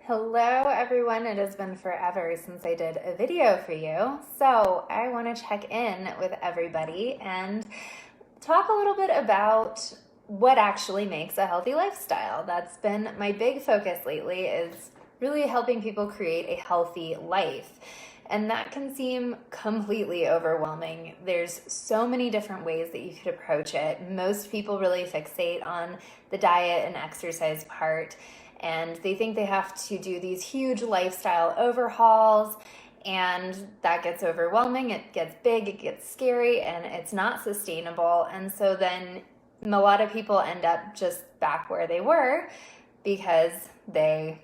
Hello everyone, it has been forever since I did a video for you, so I want to check in with everybody and talk a little bit about what actually makes a healthy lifestyle. That's been my big focus lately, is really helping people create a healthy life. And that can seem completely overwhelming. There's so many different ways that you could approach it. Most people really fixate on the diet and exercise part, and they think they have to do these huge lifestyle overhauls, and that gets overwhelming, it gets big, it gets scary, and it's not sustainable. And so then a lot of people end up just back where they were because they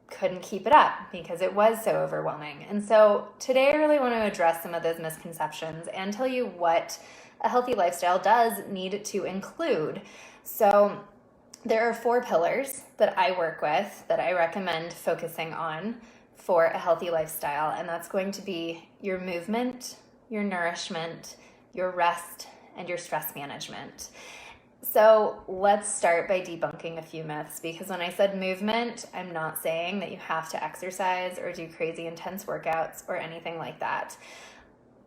couldn't keep it up because it was so overwhelming. And so today I really want to address some of those misconceptions and tell you what a healthy lifestyle does need to include. So there are 4 pillars that I work with that I recommend focusing on for a healthy lifestyle, and that's going to be your movement, your nourishment, your rest, and your stress management. So let's start by debunking a few myths, because when I said movement, I'm not saying that you have to exercise or do crazy intense workouts or anything like that.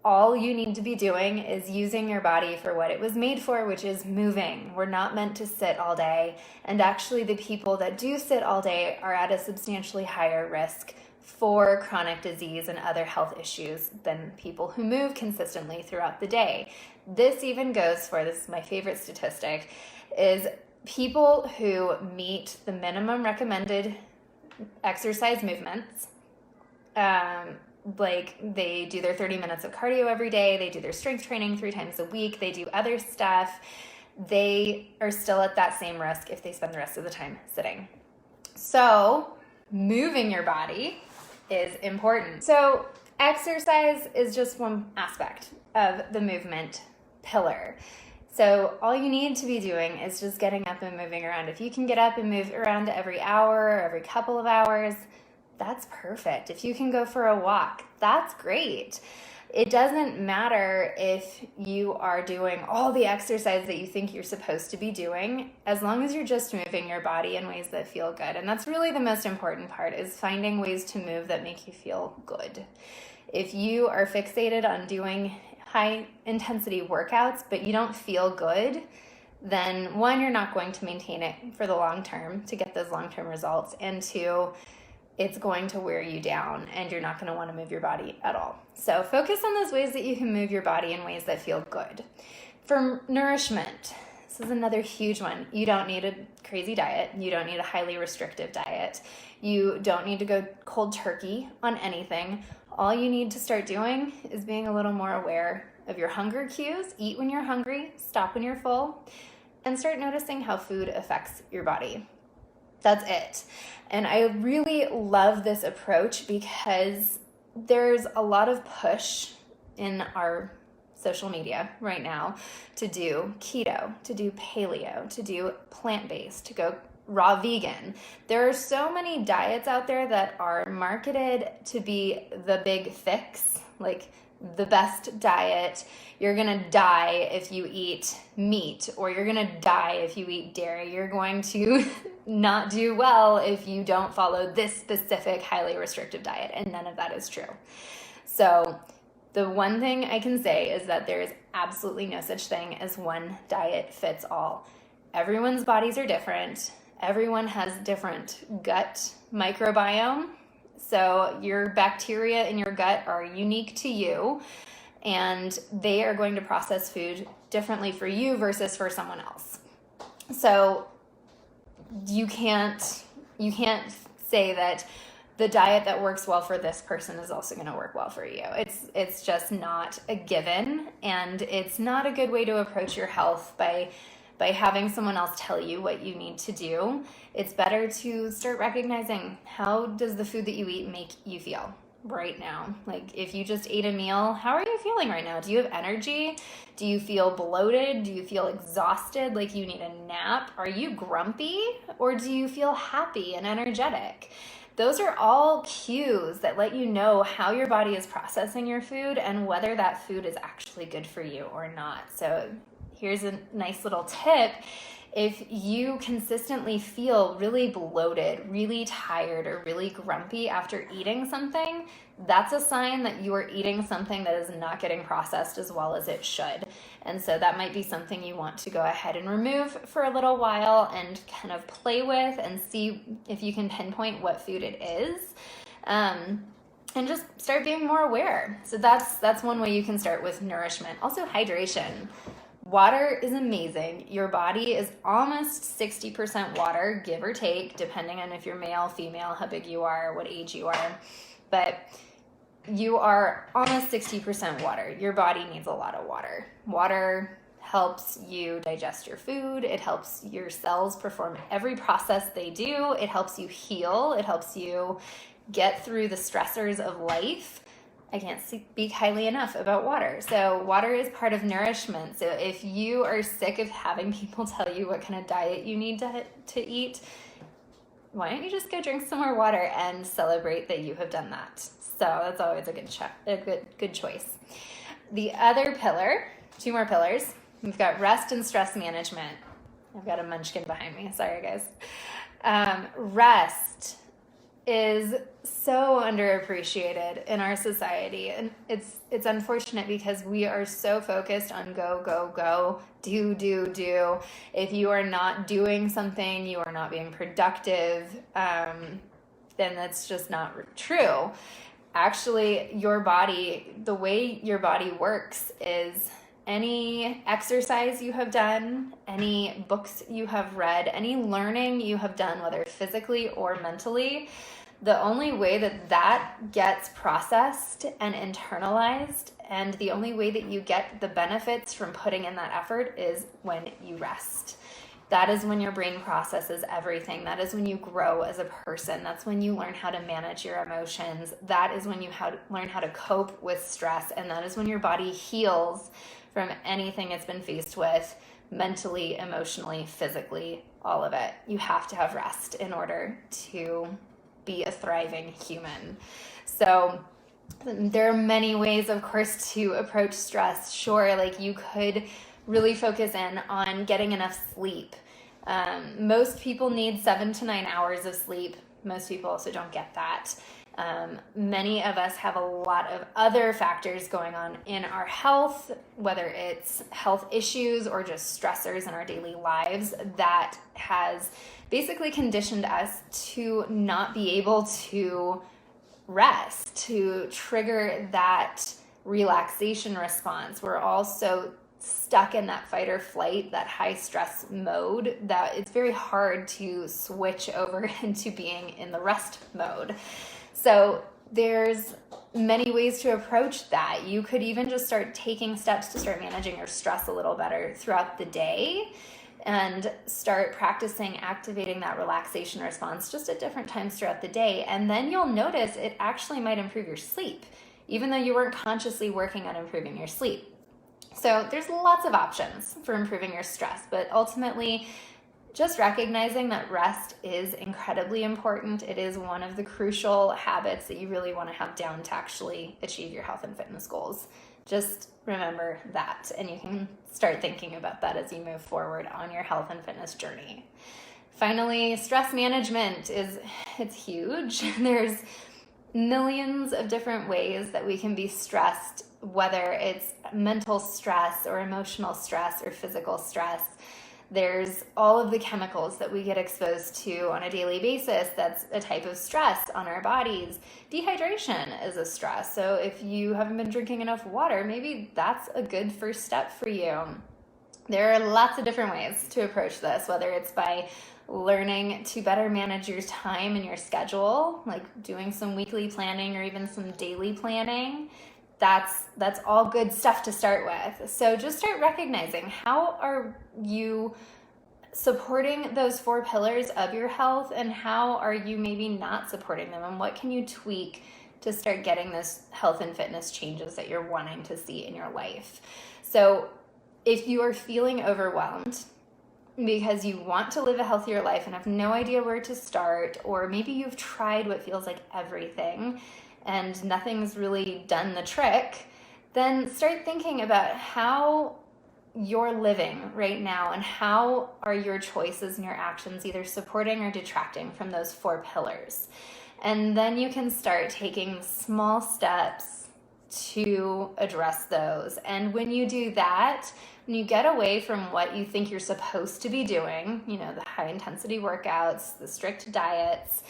All you need to be doing is using your body for what it was made for, which is moving. We're not meant to sit all day. And actually, the people that do sit all day are at a substantially higher risk for chronic disease and other health issues than people who move consistently throughout the day. This even goes for, this is my favorite statistic, is people who meet the minimum recommended exercise movements, like they do their 30 minutes of cardio every day, they do their strength training 3 times a week, they do other stuff, they are still at that same risk if they spend the rest of the time sitting. So moving your body is important. So exercise is just one aspect of the movement pillar. So all you need to be doing is just getting up and moving around. If you can get up and move around every hour or every couple of hours, that's perfect. If you can go for a walk, that's great. It doesn't matter if you are doing all the exercise that you think you're supposed to be doing, as long as you're just moving your body in ways that feel good. And that's really the most important part, is finding ways to move that make you feel good. If you are fixated on doing high intensity workouts, but you don't feel good, then 1, you're not going to maintain it for the long term to get those long-term results. And 2, it's going to wear you down and you're not going to want to move your body at all. So focus on those ways that you can move your body in ways that feel good. For nourishment, this is another huge one. You don't need a crazy diet. You don't need a highly restrictive diet. You don't need to go cold turkey on anything. All you need to start doing is being a little more aware of your hunger cues. Eat when you're hungry, stop when you're full, and start noticing how food affects your body. That's it. And I really love this approach because there's a lot of push in our social media right now to do keto, to do paleo, to do plant-based, to go raw vegan. There are so many diets out there that are marketed to be the big fix, like the best diet. You're gonna die if you eat meat, or you're gonna die if you eat dairy. You're going to not do well if you don't follow this specific highly restrictive diet, and none of that is true. So the one thing I can say is that there is absolutely no such thing as one diet fits all. Everyone's bodies are different. Everyone has different gut microbiome. So your bacteria in your gut are unique to you, and they are going to process food differently for you versus for someone else. So you can't say that the diet that works well for this person is also going to work well for you. It's just not a given, and it's not a good way to approach your health by having someone else tell you what you need to do. It's better to start recognizing, how does the food that you eat make you feel right now? Like, if you just ate a meal, how are you feeling right now? Do you have energy? Do you feel bloated? Do you feel exhausted, like you need a nap? Are you grumpy? Or do you feel happy and energetic? Those are all cues that let you know how your body is processing your food and whether that food is actually good for you or not. So here's a nice little tip, If you consistently feel really bloated, really tired, or really grumpy after eating something, that's a sign that you are eating something that is not getting processed as well as it should. And so that might be something you want to go ahead and remove for a little while and kind of play with and see if you can pinpoint what food it is. And just start being more aware. So that's one way you can start with nourishment. Also hydration. Water is amazing. Your body is almost 60% water, give or take, depending on if you're male, female, how big you are, what age you are. But you are almost 60% water. Your body needs a lot of water. Water helps you digest your food. It helps your cells perform every process they do. It helps you heal. It helps you get through the stressors of life. I can't speak highly enough about water. So water is part of nourishment. So if you are sick of having people tell you what kind of diet you need to eat, why don't you just go drink some more water and celebrate that you have done that? So that's always a good choice. The other pillar, 2 more pillars, we've got rest and stress management. I've got a munchkin behind me. Sorry, guys. Rest is so underappreciated in our society, and it's unfortunate because we are so focused on go, do. If you are not doing something, you are not being productive, then that's just not true. Actually, your body, the way your body works is any exercise you have done, any books you have read, any learning you have done, whether physically or mentally, the only way that gets processed and internalized, and the only way that you get the benefits from putting in that effort is when you rest. That is when your brain processes everything. That is when you grow as a person. That's when you learn how to manage your emotions. That is when you learn how to cope with stress. And that is when your body heals from anything it's been faced with, mentally, emotionally, physically, all of it. You have to have rest in order to be a thriving human. So there are many ways, of course, to approach stress. Sure, like you could really focus in on getting enough sleep. Most people need 7 to 9 hours of sleep. Most people also don't get that. Many of us have a lot of other factors going on in our health, whether it's health issues or just stressors in our daily lives that has basically conditioned us to not be able to rest, to trigger that relaxation response. We're all so stuck in that fight or flight, that high stress mode, that it's very hard to switch over into being in the rest mode. So there's many ways to approach that. You could even just start taking steps to start managing your stress a little better throughout the day and start practicing activating that relaxation response just at different times throughout the day. And then you'll notice it actually might improve your sleep, even though you weren't consciously working on improving your sleep. So there's lots of options for improving your stress, but ultimately just recognizing that rest is incredibly important. It is one of the crucial habits that you really want to have down to actually achieve your health and fitness goals. Just remember that, and you can start thinking about that as you move forward on your health and fitness journey. Finally, stress management it's huge. There's millions of different ways that we can be stressed, whether it's mental stress or emotional stress or physical stress. There's all of the chemicals that we get exposed to on a daily basis. That's a type of stress on our bodies. Dehydration is a stress. So if you haven't been drinking enough water, maybe that's a good first step for you. There are lots of different ways to approach this, whether it's by learning to better manage your time and your schedule, like doing some weekly planning or even some daily planning. That's all good stuff to start with. So just start recognizing, how are you supporting those 4 pillars of your health, and how are you maybe not supporting them, and what can you tweak to start getting those health and fitness changes that you're wanting to see in your life. So if you are feeling overwhelmed because you want to live a healthier life and have no idea where to start, or maybe you've tried what feels like everything and nothing's really done the trick, then start thinking about how you're living right now, and how are your choices and your actions either supporting or detracting from those 4 pillars. And then you can start taking small steps to address those. And when you do that, when you get away from what you think you're supposed to be doing, the high intensity workouts, the strict diets,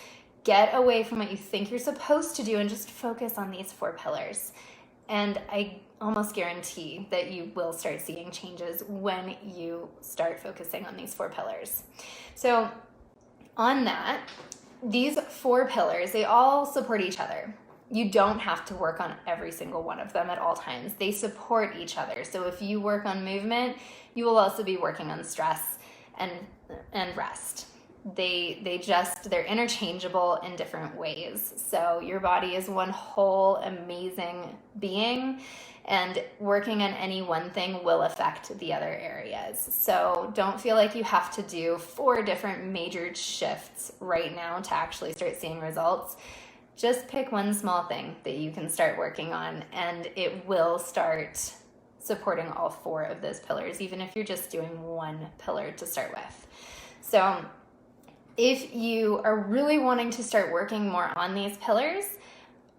get away from what you think you're supposed to do and just focus on these 4 pillars. And I almost guarantee that you will start seeing changes when you start focusing on these 4 pillars. So on that, these 4 pillars, they all support each other. You don't have to work on every single one of them at all times. They support each other. So if you work on movement, you will also be working on stress and rest. They're interchangeable in different ways. So your body is one whole amazing being, and working on any one thing will affect the other areas. So don't feel like you have to do 4 different major shifts right now to actually start seeing results. Just pick one small thing that you can start working on, and it will start supporting all 4 of those pillars, even if you're just doing one pillar to start with. So if you are really wanting to start working more on these pillars,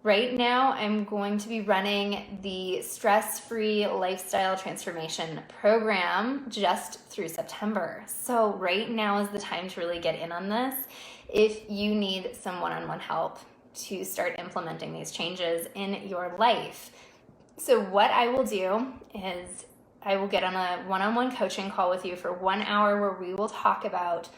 right now I'm going to be running the Stress-Free Lifestyle Transformation Program just through September. So right now is the time to really get in on this if you need some one-on-one help to start implementing these changes in your life. So what I will do is I will get on a one-on-one coaching call with you for 1 hour where we will talk about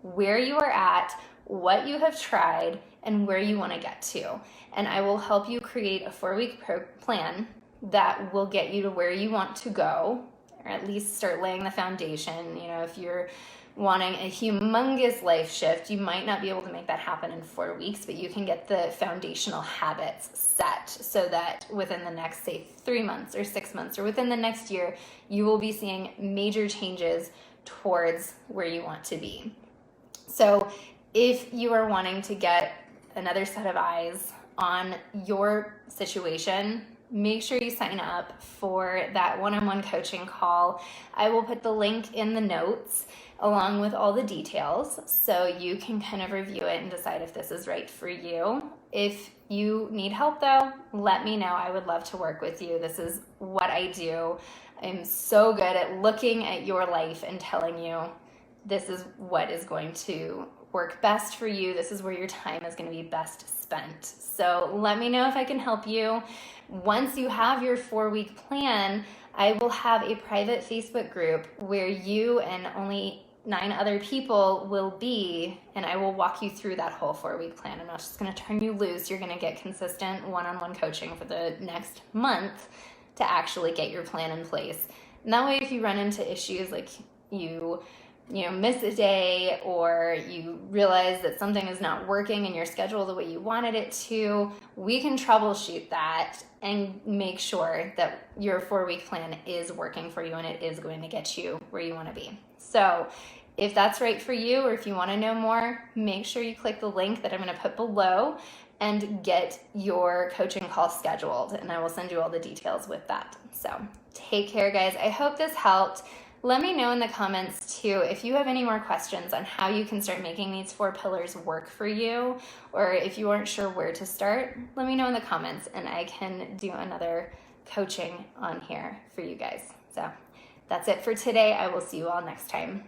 where you are at, what you have tried, and where you want to get to. And I will help you create a 4-week plan that will get you to where you want to go, or at least start laying the foundation. If you're wanting a humongous life shift, you might not be able to make that happen in 4 weeks, but you can get the foundational habits set so that within the next, say, 3 months or 6 months or within the next year, you will be seeing major changes towards where you want to be. So if you are wanting to get another set of eyes on your situation, make sure you sign up for that one-on-one coaching call. I will put the link in the notes along with all the details so you can kind of review it and decide if this is right for you. If you need help though, let me know. I would love to work with you. This is what I do. I'm so good at looking at your life and telling you this is what is going to work best for you. This is where your time is going to be best spent. So let me know if I can help you. Once you have your 4-week plan, I will have a private Facebook group where you and only 9 other people will be, and I will walk you through that whole 4-week plan. I'm not just going to turn you loose. You're going to get consistent one-on-one coaching for the next month to actually get your plan in place. And that way, if you run into issues like you miss a day, or you realize that something is not working in your schedule the way you wanted it to, we can troubleshoot that and make sure that your 4-week plan is working for you and it is going to get you where you want to be. So if that's right for you, or if you want to know more, make sure you click the link that I'm going to put below and get your coaching call scheduled, and I will send you all the details with that. So take care, guys. I hope this helped. Let me know in the comments too if you have any more questions on how you can start making these 4 pillars work for you, or if you aren't sure where to start, let me know in the comments and I can do another coaching on here for you guys. So that's it for today. I will see you all next time.